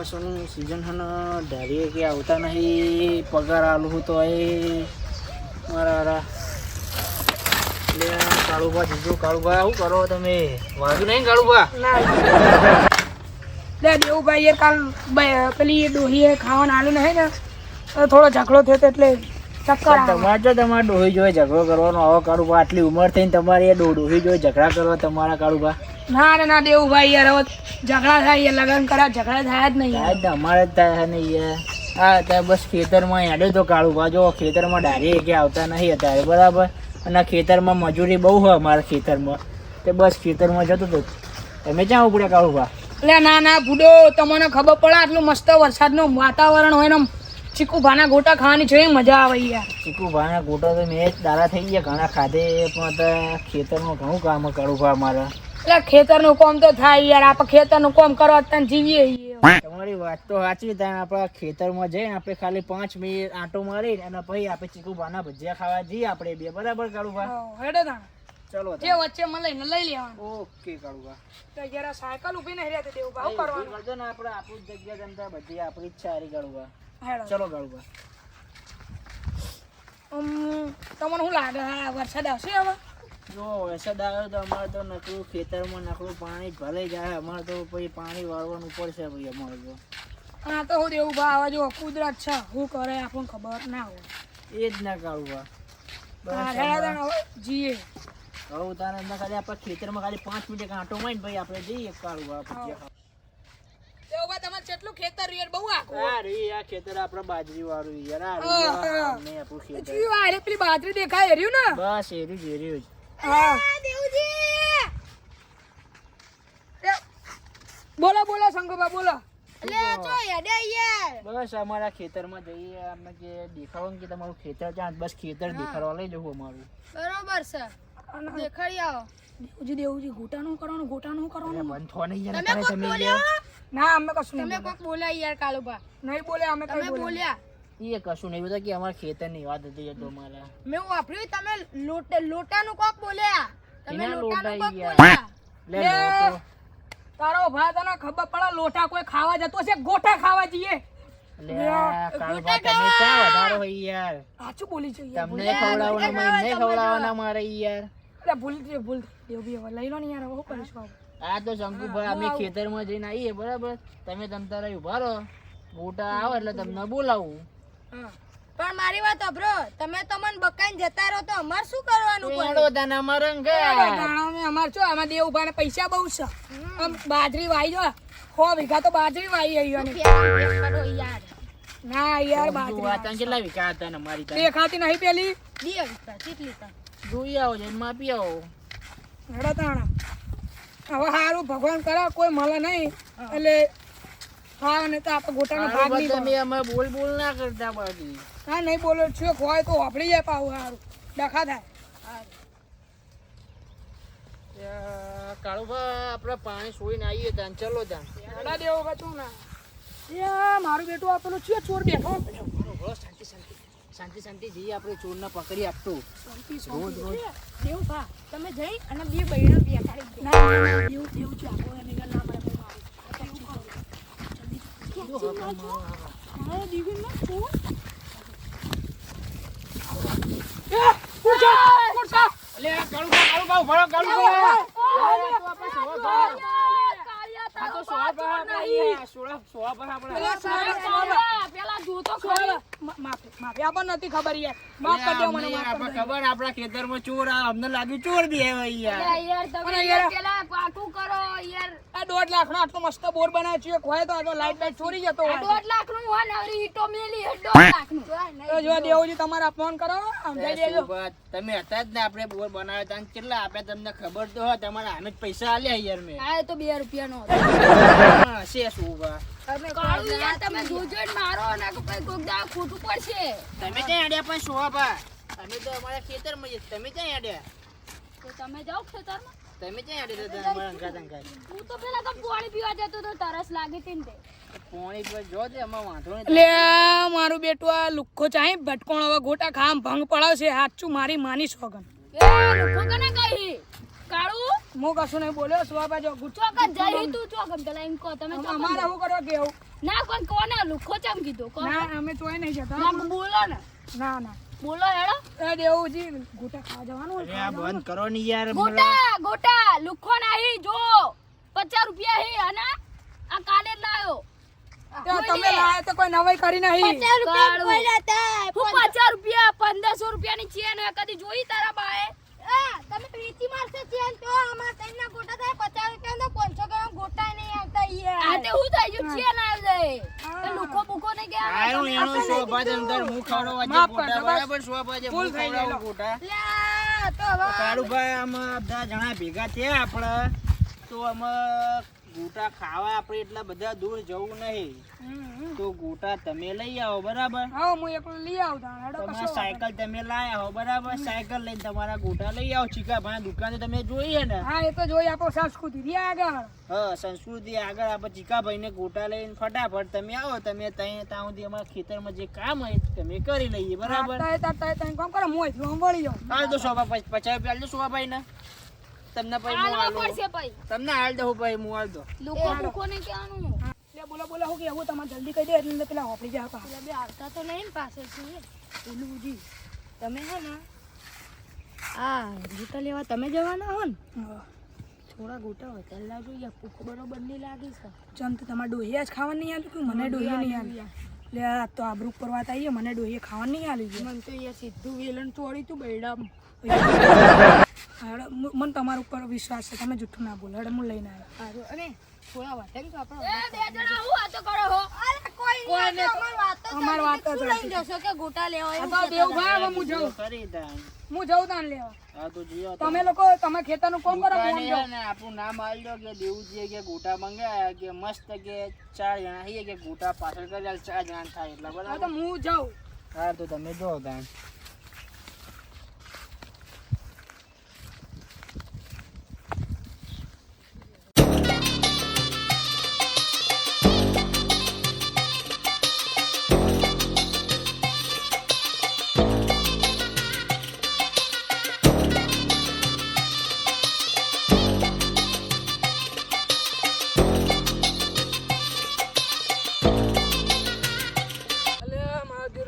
ચોમાસાનું સિઝન હે ને ધારીએ કે આવતા નહીં પગાર આલું હું તો એ મારા એટલે કાળુભા જીજો કાળુભા શું કરો તમે વાગ્યું નહીં કાળુભા લે દેવુભાઈ યાર કાલ પેલી ડોહીએ ખાવાનું આલ્યું નહીં ને તો થોડો ઝઘડો થયો તો એટલે ચક્કર તમારે તો તમારે ડોહી જોઈ ઝઘડો કરવાનો આવો કાળુભા આટલી ઉંમર થઈને તમારે એ ડોહી જોઈ ઝઘડા કરવા તમારા કાળુભા ના દેવુભાઈ યાર હવે ઝઘડા થાય યાર લગન કર્યા ઝઘડા થાય જ નહીં યાર અમારે જ થાય નહીં યાર હા ત્યાં બસ ખેતરમાં હેડ્યો તો કાળુભા જો ખેતરમાં ડાળીએ કે આવતા નહીં અત્યારે બરાબર અને ખેતરમાં મજૂરી બહુ હોય અમારા ખેતરમાં તે બસ ખેતરમાં જતો હતો તમે ક્યાં ઉપડ્યા કાળુભા એટલે ના ભૂડો તમને ખબર પડે આટલું મસ્ત વરસાદનું વાતાવરણ હોય ને ચીકુ ભાના ગોટા ખાવાની છે મજા આવે યાર ચીકુ ભાના ગોટા તો મેં જ દાડા થઈ ગયા ઘણા ખાધે પણ અત્યારે ખેતરમાં ઘણું કામ કાળુભા અમારા એટલે ખેતરનું કામ તો થાય યાર આપણે ખેતરનું કામ કરવા અત્યારે જીવીએ તમારી વાત તો સાચી ત્યાં આપણા ખેતરમાં જઈને આપણે ખાલી 5 મિનિટ આંટો મારી અને પછી આપણે ચીકુ ભાના ભજીયા ખાવા જઈએ આપણે બે બરાબર કાળુભા હેડો તા ચલો જે વચ્ચે મને લઈને લઈ લેવાનું ઓકે કાળુભા તો જરા સાયકલ ઊભી નહીં રહેતી દેવું ભાવ કરવાનું કરજો ને આપણે આપણું જગ્યા જમતા બધી આપણી ઈચ્છા હારી કાળુભા હેડો ચલો કાળુભા તમને શું લાગે હા વરસાદ આવશે હવે જો વરસાદ આવ્યો તો અમારે તો નકરું ખેતરમાં નકરું પાણી ભરાઈ જાય અમારે તો પછી પાણી વાળવાનું પડશે ભાઈ અમારે તો હા તો હું દેવું ભાવ જો કુદરત છે શું કરે આપણને ખબર ના હોય એ જ ના કાળુભા જીએ હવે તારે ખાલી આપણે ખેતરમાં ખાલી 5 મિનિટ આંટો મારીને પછી આપણે જઈએ કાળુભા ભજીયા દેવું તમારે કેટલું ખેતર યાર બહુ આખું આ ખેતર આપણે બાજરી વાળું યાર આપણું ખેતર પેલી બાજરી દેખાય એર્યું ને બસ એર્યું જ એર્યું જ બોલો શંકરબા બોલો બસ અમારા ખેતરમાં જઈએ અમે જે દેખાડો કે તમારું ખેતર ત્યાં બસ ખેતર દેખાડવા લઈ જવું અમારું બરોબર છે દેખાડી આવો દેવુજી ગોટાનું કરવાનું બંધ થો નહીં યાર તમે ના અમે કશું તમે કોક બોલ્યા યાર કાળુભા નહીં બોલે અમે તમે બોલ્યા એ કશું નહીં બધા કે અમારા ખેતરની વાત હતી તો મારા મેં વાપર્યું તમે લોટાનું કોક બોલ્યા તમે એના લોટાનું કોક લોટા બોલ્યા લે લોટો તારો ભાઈ તને ખબર પડે લોટા કોઈ ખાવા જતો છે ગોટા ખાવા જઈએ લે કાળુભા તમે ક્યાં વધારો હોય યાર સાચું બોલી છે તમને ખવડાવવાના મને ખવડાવવાના મારે યાર અરે ભૂલ દેવભી હવે લઈ લો ને યાર હવે શું કરીશું આ તો શંકુભાઈ અમે ખેતરમાં જઈને આવીએ બરાબર તમે તમતારા ઉભા રહો ગોટા આવે એટલે તમને બોલાવું પણ મારી વાત સાંભળો તમે તો મને બકાઈને જતા રહો તો અમાર શું કરવાનું અમાર શું આમાં દેવભાઈ પૈસા બહુ છે બાજરી વાઈ જો 100 વીઘા તો બાજરી વાઈ આવી યાર ના યાર બાજરી કેટલા વીઘા હતા ને મારી દેખાતી નહીં પેલી 2 વીઘા કેટલી તા જોઈ આવો જઈને માપી આવો હેડો તાણા હવે સારું ભગવાન કરે કોઈ મળે નહીં એટલે હા ને તો આપણે ગોટાનો ભાગ નહીં તમે અમે બોલ ના કરતા બાકી હા નહીં બોલો છો હોય તો વાપરી જાય પાવું સારું ડખા થાય કાળુભા આપણે પાણી સોઈને આવીએ ત્યાં ચલો ત્યાં હેડા દેવો બચું ના મારું બેટું આપેલું છે ચોર બેઠો શાંતિ જઈએ આપણે ચોરને પકડી આપતું રોજ દેવ ભા તમે જઈ અને 2 બૈણા બેસાડી ના દેવ છે આપો એને ના મળે નથી ખબર યાર માફ કરી દો મને ખબર આપણા ખેતરમાં ચોર અમને લાગ્યું ચોર બી પેલા પાકું કરો યાર આ 1.5 લાખ નો આટલો મસ્ત બોર બનાવ્યો છે કોઈ તો આટલો લાઈટ ચોરી જતો હોય 1.5 લાખ નું હોય ને ઈટો મેલી 1.5 લાખ નું તો જો દેવજી તમારે અપમાન કરો સમજાઈ દેજો તમે હતા જ ને આપણે બોર બનાવ્યો તા કેટલા આપ્યા તમને ખબર તો હોય તમારા આમે જ પૈસા આલ્યા યાર મેં આ તો 2 રૂપિયા નો છે શું બા કાળું યાર તમે જોજો મારો ને કોઈ કોક દા ખોટું પડશે તમે ક્યાં આડ્યા પણ શોભા અમે તો અમારા ખેતરમાં જ તમે ક્યાં આડ્યા તો તમે જાઓ ખેતરમાં તમે ક્યાં આડ્યા હતા અમારા અંકા હું તો પેલા કપ પાણી પીવા જતો તો તરસ લાગી તી ને પાણી પર જો તે અમાર વાંધો નહીં લે મારું બેટું આ લુખ્ખો ચાહી ભટકોણ હવે ગોટા ખામ ભંગ પડાવશે સાચું મારી માની સોગન એ લોકો કને કહી કાળું હું કશું નહીં બોલ્યો સુવાબા જો ગુચ્છો ચોકન જઈ તું ચોકન પેલા એમ કહો તમે ચોકન અમારે જાઓ. શું કરવા કેવું ના કોણ કોને લુખો ચમ કીધું કોણ ના અમે તોય નહીં જતા ના બોલો ને ના ના બોલો હેડો એ દેવુજી ગોટા ખાવા જવાનું હોય, અરે આ ખાવા બંધ કરો ને યાર ગોટા ગોટા લુખો નહીં જો 50 રૂપિયા હે અને આ કાલે જ લાયો જવાનું. તમે લાયા તો કોઈ નવાઈ કરી નહીં 50 રૂપિયા બોલ્યા તા. હું 50 રૂપિયા 1500 રૂપિયાની ચેન હે કદી જોઈ તારા બાએ તમે વેચી મારશો ચેન તો અમાર તઈના ગોટા થાય 50 રૂપિયા 500 ગ્રામ ગોટા નહીં આવતા યાર. આ તે હું થઈ ગયું ચેન આવી જાય તે લુખો બુખો ને કે આયો એનો શોભાજ અંદર હું ખવડાવવા માફ જે કરજો, ગોટા બસ. બરાબર શોભાજ હું ભૂલ થઈ ગઈ, ખવડાવું ગોટા લ્યા, તો હવે કાળુભાઈ આમાં બધા જણા ભેગા થયા આપણે તો આમાં ગોટા ખાવા આપણે એટલા બધા દૂર જવું નહીં તો ગોટા તમે લઈ આવો બરાબર હા હું એકલો લઈ આવતા હેડો તમારા કશો સાયકલ તમે લાયા હો બરાબર સાયકલ લઈને તમારા ગોટા લઈ આવો ચીકાભાઈ દુકાને તમે જોઈએ ને હા એ તો જોઈ આપો સંસ્કૃતિ રહ્યા આગળ હા સંસ્કૃતિ આગળ આપણે ચીકાભાઈને ગોટા લઈને ફટાફટ તમે આવો તમે ત્યાં સુધી અમારા ખેતરમાં જે કામ હોય તમે કરી લઈએ બરાબર કામ કરો હું અહીંથી વળી જાઉં હાલ તો 50 રૂપિયા આલજો શોભાભાઈ ને તમને પછી હું આલવા આલું પડશે ભાઈ તમને હાલ દઉં ભાઈ હું હાલ દો લુખો બુખો ને કેવાનું લે બોલો બોલો હું કે હું તમારે જલ્દી કહી દે એટલે પેલા હોપડી જાય પા એટલે બે આવતા તો નહીં ને પાછળથી પેલુજી તમે હે ને આ ગોટા લેવા તમે જવાના હો ને થોડા ગોટા વધારે લાગુ યા ભૂખ બરોબર નહીં લાગી છે ચમ તો તમારે ડોહિયા જ ખાવાનું નહીં આલ્યું કે મને ડોહિયા નહીં આલ્યું લે આ તો આબરૂ પર વાત આવી મને ડોહિયા ખાવાનું નહીં આલ્યું મને તો યાર સીધું વેલણ તોડી તું બૈડામ મને તમારા ઉપર વિશ્વાસ છે તમે જૂઠું ના બોલો હેડો હું લઈને આવ્યો સારું અને થોડા વાટે તો આપણે એ બે જણા હું વાતો કરો હો અરે કોઈ નહીં અમાર વાત તો અમાર વાત તો શું લઈને જશો કે ગોટા લેવા આ એવું તો દેવભાઈ હવે હું જાઉં કરી તાન હું જાઉં તાન લેવા હા તો જીઓ તમે લોકો તમે ખેતરનું કોમ કરો હું આમ જાઉં. ને આપણું નામ આલજો કે દેવુજી કે ગોટા મંગાયા કે મસ્ત કે 4 જણા હઈએ કે ગોટા પાછળ કરી 4 જણા થાય એટલે હા તો બરાબર હું જાઉં હા તો તમે જો તાન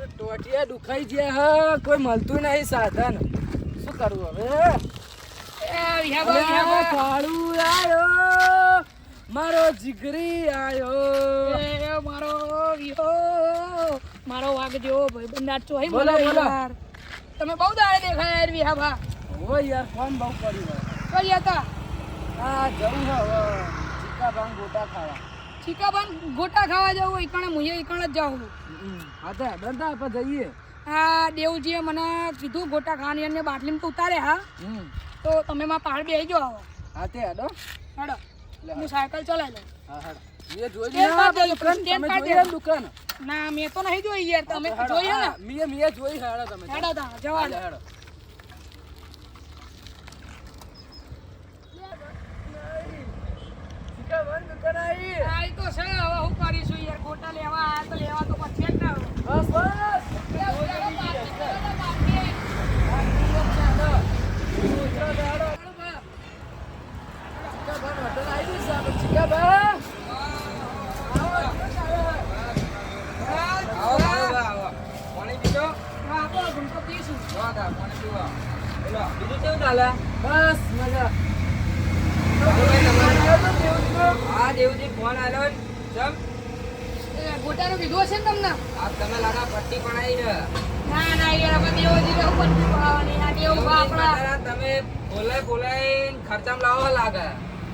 ટોટિયા દુખાઈ ગયા હા કોઈ મળતું નહીં સાધન શું કરવું હવે અલ્યા, કાળું આયો મારો જીગરી આયો મારો વાગ જેવો ભાઈ બંધ ચોહી બોલો, મને બોલો. યાર તમે બહુ દાડે દેખાય યાર વિહાભા ઓ યાર ફોન બહુ કર્યું કઈ હતા હા જવું છે હવે ચીકા ભાંગ ગોટા ખાવા ચીકાબાન ગોટા ખાવા જવું ઈકણે મુએ ઈકણે જ જાઉં હા તો દંડા આપણે જઈએ આ દેવજીએ મને કીધું ગોટા ખાવાની અને બાટલીમાં તો ઉતારે હા તો તમે માં પહાડ બેસી જાઓ આવો હા તે હેડો હેડો હું સાયકલ ચલાવી લઉં હા હેડો મેં જોઈ સ્ટેન્ડ લીધા કાઢ દેજો, દુકાન સ્ટેન્ડ તમે કાઢ જોઈ દેજો. દુકાન ના મેં તો નહીં જોઈ યાર તમે હેડો, જોઈએ ને હા, મેં જોઈ હેડો તમે હેડો તા જવા દો. હેડો ચીકા ભાંગ દુકાન આવી આ ઈ તો છે હવે હું કરીશું યાર ગોટા લેવા આયા તો લેવા તો પછી જ ના આવે. બસ બસ હા, આપો, ગુમતો પીશું. એ ગોટાનું કીધું હશે ને તમને ના ના યાર અમે દેવજી ને ઉપર પડાવવાની આ દેવ બા આપણા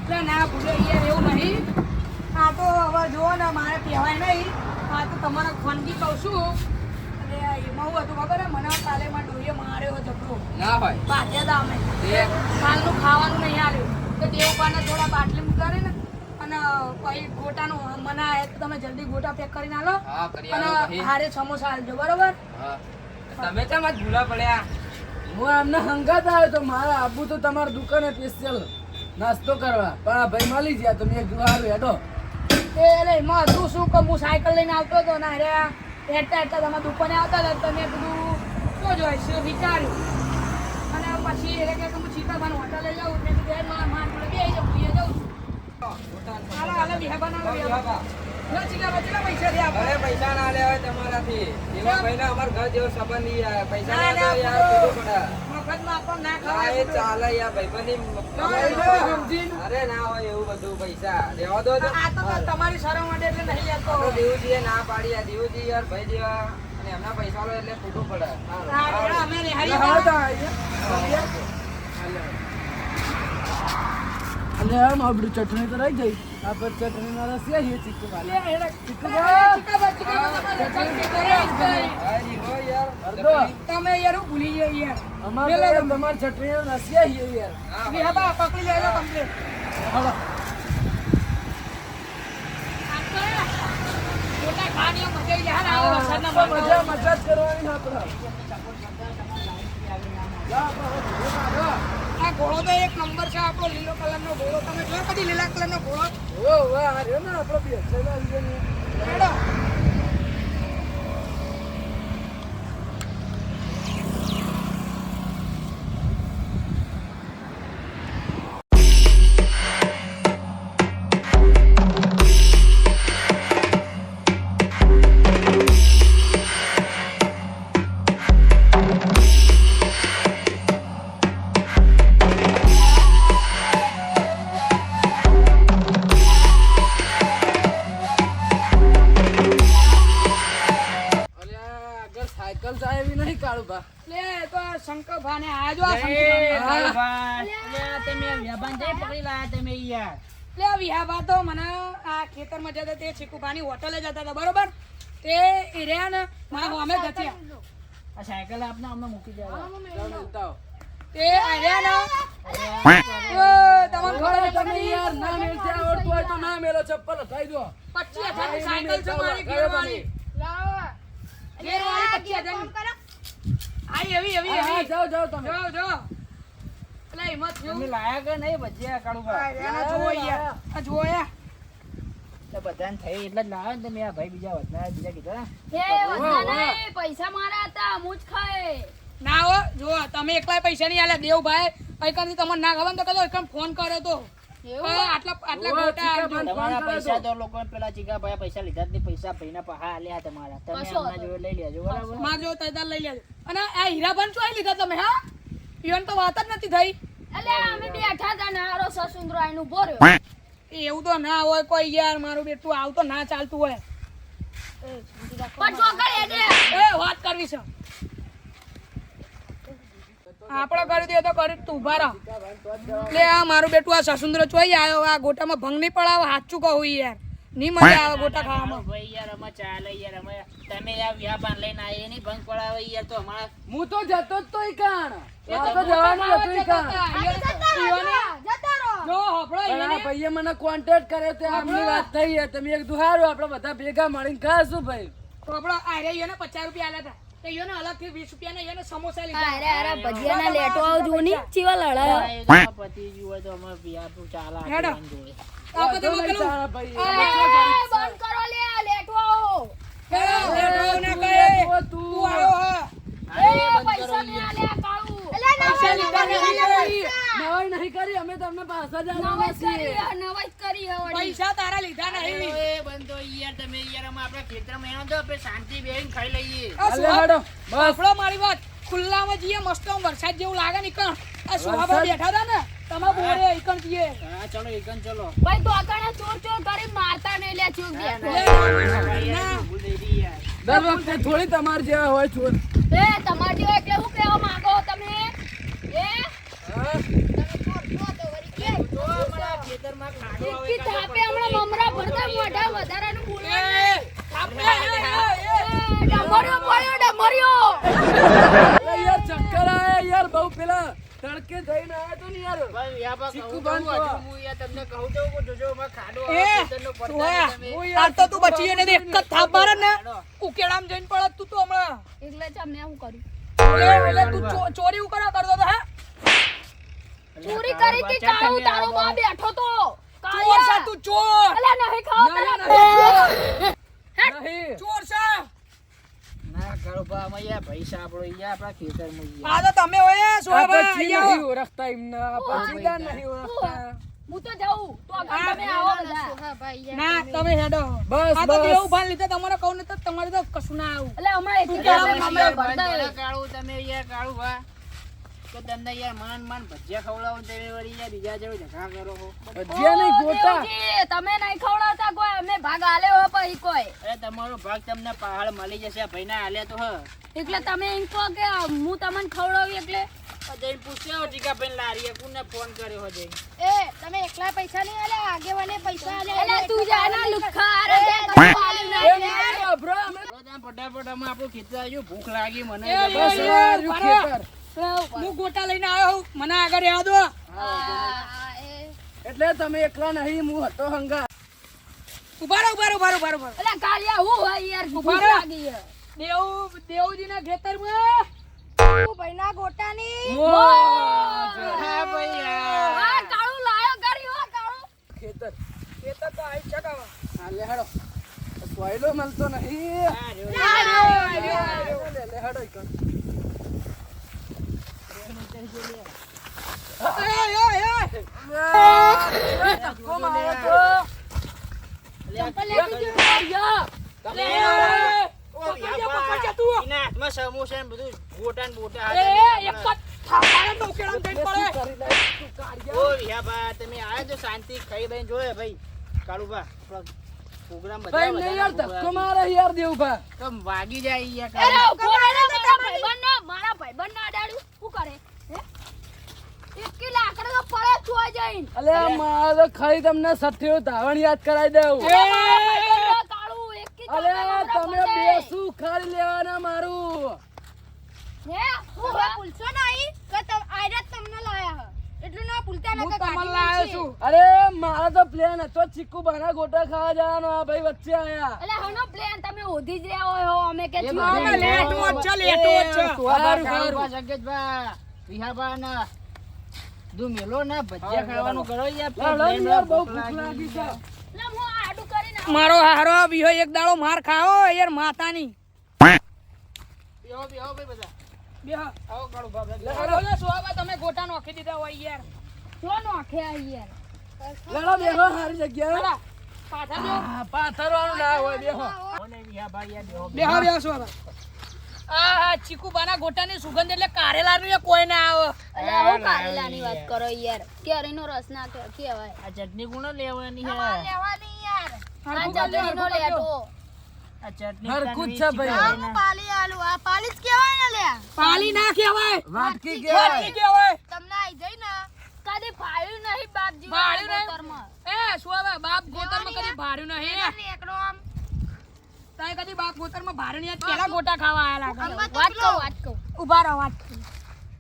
એટલે ના ભૂલે યાર એવું નહીં આ તો હવે જુઓ ને મારે કહેવાય નહીં આ તો તમારા ખોનગી કહું છું અને એમાં હું હતું ખબર હે? મને કાલે માં ડોહીએ માર્યો ઝઘડો પાછા હતા અમે કાલનું ખાવાનું નહીં આવ્યું તો દેવપાને થોડા બાટલી ઉતારે ને અને પછી ગોટાનું મને આયા તો તમે જલ્દી ગોટા પેક કરીને આલો અને હારે સમોસા આલજો બરોબર હું આમને હંગાત આવ્યો તો મારા આબુ તો તમારી દુકાને સ્પેશિયલ નાસ્તો કરવા પણ આ ભાઈ મળી ગયા તો મેં કીધું હારું હેડો એ એટલે એમાં હતું શું કે હું સાયકલ લઈને આવતો હતો ને અરે હેઠતા હેઠતા તમે દુકાને આવતા હતા તો મેં કીધું શું જોઈશ વિચાર્યું અને પછી એટલે કે હું ચીકાબાનું હોટલે જાઉં મેં કીધું માર જોડે બે જાઉં હું જાઉં હાલો વિહાબાનો વિહાબા લો ચીકાબા કેટલા પૈસા દે આપણે અરે પૈસા ના લેવાય તમારાથી એવા ભાઈના અમાર ઘર જેવો સંબંધ નહીં યાર પૈસા ના તો યાર કીધું પડે મફતમાં આપણને ના હા ખવાય એ ચાલે યાર ભાઈબંધી અરે ના હોય એવું બધું પૈસા દેવા દો તો આ તો તમારી શરમ માટે એટલે નહીં લેતો તો દેવુજીએ ના પાડી આ દેવુજી યાર ભાઈ જેવા અને એમના પૈસા લો એટલે ખોટું પડે હા રેડા અમે નેહારી અને આમ આપણી ચટણી તો રહી ગઈ આ પર ચટણી ના રસ છે ચીકુ વાલા તમે યાર હું ભૂલી ગયો યાર અમારે તમારી ચટણી નો રસ છે યાર વિહાબા પકડી લેજો કમ્પ્લીટ મોટા ખાણીઓ મજા આવી જાય આવો વરસાદના મજા મજા જ કરવાની આપણે આ ઘોડો તો એક નંબર છે આપણો લીલો કલરનો ઘોડો તમે જોયો કદી લીલા કલરનો ઘોડો ઓ વાહ આ રહ્યો ને આપણો બે ચલા લીધો રેડો સાયકલ જાય એવી નહીં કાળું બા લે તો શંકર ભાને આજો આ શંકર તમે વ્યાપાર જઈ પકડી લાયા તમે યાર લે વિહાબા તો મને આ ખેતરમાં જતા તે ચીકુભાની હોટલે જતા હતા બરોબર તે રહ્યા ને મારા અમે ગચ્યા આ સાયકલ આપને અમને મૂકી જાય તે રહ્યા ને તમને ખબર તમે યાર ના મેલતે આવડતું હોય તો ના મેલો ચપ્પલ હટાઈ દો 25,000 ની સાયકલ છે મારી ઘેરવાળી ઘેરવાળી 25,000 આઈ એવી એવી હા એવી જાઓ જાઓ તમે જો એટલે હિંમત જો તમે લાયા કે નહીં ભજીયા કાળુબા જો યાર આ જોયા તો બધાને થઈ એટલે જ લાવ્યા ને તમે આ ભાઈ બીજા વધના બીજા કીધા એ વધના નહીં, પૈસા મારા હતા હું જ ખાય. ના હો જો તમે એકલા પૈસા નહીં આલ્યા દેવભાઈ અહીંકાથી તમને ના ખબર ને તો કદો એકદમ ફોન કર્યો તો આટલા ગોટા આપજો. તમારા પૈસા તો લોકો પેલા ચીકા ભાઈ પૈસા લીધા જ નહીં પૈસા ભાઈના પહા આલ્યા તમારા તમે કશો એમના જોડે લઈ લેજો બરાબર માર જો તૈદાર લઈ લેજો અને આ હીરાબન ચોઈ લીધા તમે હા ઈવન તો વાત જ નથી થઈ એટલે અમે બેઠા હતા ને હારો સસુંદરો આઈને ઊભો રહ્યો. એવું તો ના હોય કોઈ યાર મારું બેટું આવ તો ના ચાલતું હોય પણ ચોકડ હેડે. એ વાત કરવી છે આપણે કરી દે તો કરી તું ઉભા રહો એટલે આ મારું બેટું આ સસુંદર ચોઈ આવ્યો આ ગોટામાં ભંગ નહીં પડાવે સાચું કહું યાર નહીં મજા આવે ગોટા ખાવામાં ભાઈ યાર અમે ચાલે યાર અમે તમે યાર વ્યાપાર લઈને આવીએ નહીં ભંગ પડાવે યાર તો અમારા હું તો જતો જ તોય કાણ આ તો જવાનું હતું ઈ કાણ જો હપડો પણ આ ભાઈએ મને કોન્ટેક્ટ કર્યો તે આપની વાત થઈ છે તમે એક દુહારો આપણે બધા ભેગા મળીને ખાશું ભાઈ હપડો આરે એને 50 રૂપિયા આલ્યા હતા તો એને અલગથી 20 રૂપિયા એને સમોસા લીધા અરે અરે ભજીયાના લેટો આવ જો ની ચીવા લડાયો પતિ જીવ હોય તો અમે વ્યાપાર ચાલે હેડો. આપણે તો નહીં પેલું તારા ભાઈ એ બંધ કરો લે લેટો આવો. હેડો ના કહે તું આવ્યો હા એ પૈસા ને આલ્યા કાળુ. પૈસા લીધા નથી. નવાઈ નહીં કરી અમે તમને પાછા જ નવાઈ આવવાના છીએ કરી હે, નવાઈ કરી હે વળી. પૈસા તારા લીધા નહીં એ બંધો યાર તમે યાર અમે આપણા ખેતરમાં એનો તો આપણે શાંતિ બેહીને ખાઈ લઈએ આ હાલે હેડો બસ આપણો મારી વાત ખુલ્લામાં જઈએ મસ્ત આમ વરસાદ જેવું લાગે ને ઈકણ આ સુહાબા બેઠા હતા ને તમે બોરે ઈકણ જઈએ હા ચલો એકન ચલો ભાઈ દોકાને ચોર ચોર કરી મારતા નહીં લે ચોર બેઠો. ભૂલ થઈ ગઈ યાર દર વખતે થોડી તમાર જેવા હોય ચોર એ તમાર જેવો એટલે હું કહેવા માંગો તમે એ હા તમે ચોર છો તો વળી કે તો અમારા ખેતરમાં ખાડો આવે કી થાપે હમણાં મમરા ભરતા મોઢા વધારાનું બોલે ડમરિયો પડ્યો ડમરિયો. અરે યાર ચક્કર આયા યાર બહુ પેલા તડકે જઈને આયા તો ને યાર ભાઈ વ્યાપાર ચીકુ કહું તો બંધ હજુ હું યાર તમને કહું તો કે જોજો અમે ખાડો એ આવે ખેતરનો પડતા સુહા તમે આ તો તું બચી જઈને એક જ થાપ મારે ને ઉકેડામ જઈને પડત તું તો હમણાં એટલે જ અમને શું કર્યું એટલે તું ચોરી ઉકરા કરતો તો હે ચોરી કરી તી કાળુ તારો બા બેઠો તો ચોર છે તું ચોર અલા નહીં ખાવ નહીં ચોર છે ચોર છે ના કરો કાળુભા અમે યાર ભાઈ સાંભળો યાર આપણા ખેતરમાં યાર. આ તો તમે હોય આ સોહાભાઈ પછી અહીંયા આવો. નહીં ઓળખતા એમને આ પછી ના નહીં ઓળખતા હું તો જાઉં તો આગળ તમે આવો બધા ના તમે હેડો બસ, આ તો બસ. દેવું ભાન લીધે તમારે કહું ને તો તમારે તો કશું ના આવું એટલે અમારે એક કાળું તમે યાર કાળુભા તો તમને યાર મન ભજીયા ખવડાવો ને તમે વળી યાર બીજા જોડે ઝઘડા કરો છો. ભજીયા નહીં ગોટા તમે નહીં ખવડાવતા કોઈ અમે ભાગ આલ્યો હો પછી કોઈ અરે તમારો ભાગ તમને પહાડ મળી જશે આ ભાઈને આલ્યા તો હ એટલે તમે એમ કહો કે હું તમને ખવડાવી એટલે જઈને પૂછ્યા ટીકાભાઈ લારીએ કોને ફોન કર્યો હો જઈને. એ તમે એકલા પૈસા નહીં આલ્યા આગેવાને પૈસા આલ્યા એટલે તું જાના લુખ્ખા અરે તે કશું આલ્યું એ નહીં. નહીં બાપરા, અમે તો ત્યાં ફટાફટ અમે આપણું ખેતર આવ્યું ભૂખ લાગી મને એ, બસ એ, હવે આવ્યું બરાબર. ખેતર. હું ગોટા લઈને આવ્યો હું મને આગળ રહેવા દો એટલે તમે એકલા નહીં હું હતો હંગા ઉભા રહો ઉભા રહો ઉભા રહો ઉભા રહો એટલે કાલિયા હું હોય યાર ભૂખ ઉભા રહો. લાગી છે. દેવજી ના ખેતરમાં ભાઈના ગોટાની હા ભાઈ યાર. આ કાળું લાયો કરી હો કાળું ખેતર ખેતર તો આવી ચગાવા હા લે હેડો સોયલો મળતો નહીં હા, રહ્યો. લે લે હેડો ઈકણ. ધક્કો મારો તો. ચંપલ લેતી ગયો તમે ઓ યાર એના હાથમાં સમોસા ને બધું ગોટા ને બોટા એ એક જ થાપાને તો ઉકેલામ દઈ પડે કરી લે, તું કાઢ્યા. ઓ વિહાબા તમે આયા તો શાંતિ ખાઈ બઈને જોયે ભાઈ કાળુભા પ્રોગ્રામ ભાઈ નહીં યાર ધક્કો મારે યાર દેવભા તો વાગી જાય યાર અરે કાળુભા. ઉભો રહો ને મારા ભાઈબંધ ના અડાડ્યું શું કરે હે એકી લાકડા તો પડે ચોય જઈને અલે મારે તો ખાલી તમને સઠ્ઠીઓ ધાવણ યાદ કરાવી દઉં કાળું એકી અલે તમે બેસું ખાલી લેવાના મારું હે હું તમે ભૂલશો નહીં કે આયરા તમને લાયા હ એટલું ના ભૂલતા હું નકર તમને કાઢી લાવ્યો નાખશે. છું અરે મારો તો પ્લેન હતો ચીકુ બાના ગોટા ખાવા જવાનો આ ભાઈ વચ્ચે આયા એટલે હનો પ્લાન તમે ઓધી જ રહ્યા હોય હો અમે કે એ છીએ. બધું અમે લેટમાં જ છે લેટમાં જ છે સારું, કાળુભા, સારું. જગતભા, વિહાબા ના દુ મેલો ના ભજીયા ખાવાનું કરો યાર લાડો ને યાર બહુ ભૂખ લાગી છે એટલે હું આડું કરીને મારો હારો વિહો એક દાડો માર ખાઓ યાર માતાની બેહો બેહો ભાઈ બધા બેહો આવો કાળુભા લે બધા. હેડો. બોલો સુહાબા તમે ગોટા નોખી દીધા હોય યાર જો નોખે આ યાર લેડો બેહો સારી જગ્યાએ હાલા, પાછા બેહો. પાથરવાનું ના હોય બેહો બોલે વિહાબા યાર બેહો બેહો બેહો સુહાબા આ ચીકુબાના ગોટાની સુગંધ એટલે કારેલાનું એ કોઈ ના આવે એટલે હું કારેલાની વાત કરો યાર કેરીનો રસ ના કહેવાય આ ચટણી ગુણો લેવાની હે લેવાની યાર આ ચટણીનો લેટો આ ચટણી હરખું જ ખાવાની છે ભાઈ. આ હું પાલી આલુ આ પાલી જ કહેવાય ને લ્યા પાલી ના કહેવાય વાટકી વાટકી કહેવાય કહેવાય તમને આઈ જઈ ને કદી ફાળ્યું નહીં બાપજી ભાળ્યું નહીં? ગોતરમાં. એ સુહાબા બાપ ગોતરમાં કદી ભાડ્યું નહીં એકડો આમ તાય કદી બાપ ગોતરમાં ભાડ્યું નહીં પેલા ગોટા ખાવા આયા લાગે વાત કહું ઉભા રહો વાત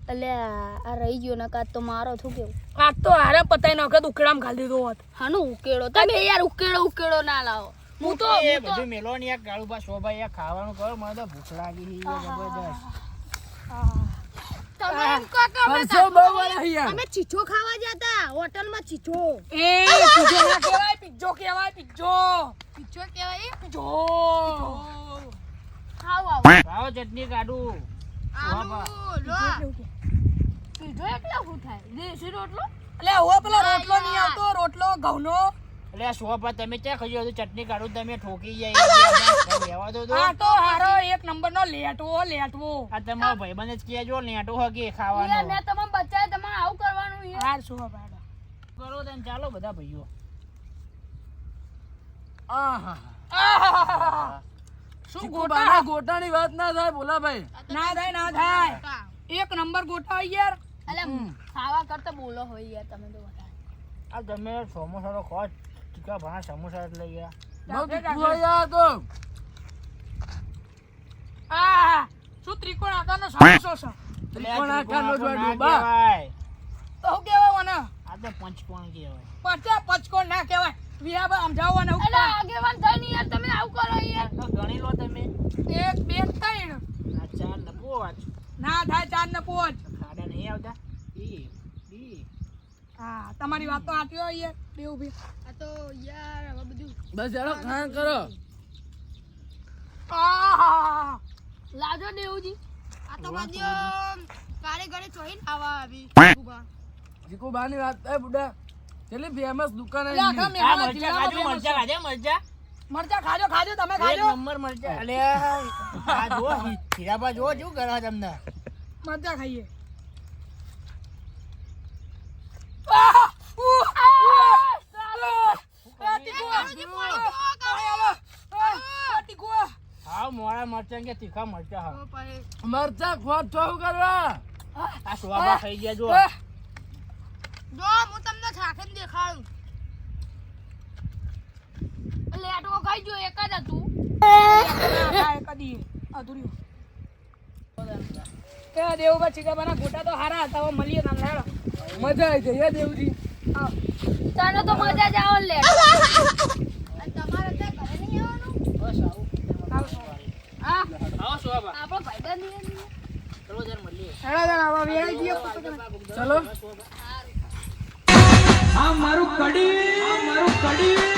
એટલે આ રહી ગયો ને કાં તો મારો શું કેવું આજ તો હારે પતાઈ નાખે ઉકેડામાં ઘાલી દીધો હોત હાનું ઉકેળો તમે યાર ઉકેળો ના લાવો હું તો એ બધું મેલો ને યાર કાળુભા શોભા યાર ખાવાનું કરો મને તો ભૂખ લાગી છે યાર જબરદસ્ત. તમે એમ કહો કે અમે હરસો બહુ વાળા યાર અમે ચીચો ખાવા જતા હોટલમાં ચીચો એ પીજો ના કહેવાય પીજો કહેવાય પીજો ચીચો કહેવાય પીજો ખાવ આવ ભાવ ચટણી કાઢું આલુ લો પીજો એટલે શું થાય દેશી રોટલો એટલે હવે પેલો રોટલો નહીં આવતો રોટલો ઘઉંનો એટલે આ શોભા તમે ક્યાં ખાઈ હતું ચટણી કાઢું તમે ઠોકી જાય યાર. લેવા દો તો આ તો હારો એક નંબરનો લેટવો આ તમારો ભાઈબંધ જ કહેજો લેટો હકે યાર ખાવાનો મેં તમને બચાય તમારે આવું કરવાનું યાર હાર શું ભાડો કરો then ચાલો બધા ભાઈઓ આહા શું ચીકુ ગોટા બાના ગોટાની વાત ના થાય બોલા ભાઈ ના થાય ના થાય એક નંબર ગોટા હોય યાર એટલે ખાવા કરતા બોલો હોય યાર તમે તો વધારે આ તમે સમોસા તો ખો ટીકા ભાણા સમોસા એટલે યાર બહુ તીખું યાર તો આ શું ત્રિકોણ આકારનો સમોસો છે ત્રિકોણ આકારનો જ હોય ના ડોબા. કહેવાય. તો શું કહેવાય મને આ તો પંચકોણ કહેવાય પચા પચકોણ ના કહેવાય વિહાબા સમજાવવાને હું એટલે આગેવાન થઈને યાર તમે આવું કરો યાર તો ગણી લો તમે એક બે ત્રણ આ ચાર ને પાંચ ના થાય ચાર ને પોચ ખાડા નહીં આવતા ઈ હા તમારી વાત તો સાચી હોય યાર બે ઉભી આ તો યાર હવે બધું બસ હેડો ખાણ કરો આહા લાજો દેવજી. આ તો બાજુ કારીગરે ચોઈને આવા આવી ઉભા. જીકુબાની વાત થાય બુડા કેટલી ફેમસ દુકાન એટલે આખા આવી આ મહેસાણા મરચા જિલ્લામાં ખાજો, famous મરચા છે. ખાજો, મરચા. મરચાં ખાજો ખાજો તમે એક ખાજો નંબર મરચા. અલે આ જુઓ, હીરાબા જુઓ શું કરવા તમને. મરચાં ખાઈએ હા, મોળા મરચા કે તીખા મરચા હા. તો પછી મરચા ખોટ શું કરવા આ સુવાબા ખાઈ ગયા જુઓ. જો હું તમને ચાખીને દેખાડું. લેટવો ખાઈ જો એક જ હતું. કદી અધૂરી એ દેવુભા ચીકાબાના ગોટા તો હારા હતા હવે મળીએ તમને હેડો. મજા આવી જાય દેવજી તને તો મજા જ આવે લે. અને તમારે ત્યાં ઘરે નહીં આવવાનું? બસ આવું. હા આવો સુવાબા. આપણો ભાઈબંધ છે ને. ચલો જરા મળીએ. હેડો જરા હવે વેરાઈ જઈએ ચલો સુવાબા. આ મારું કડી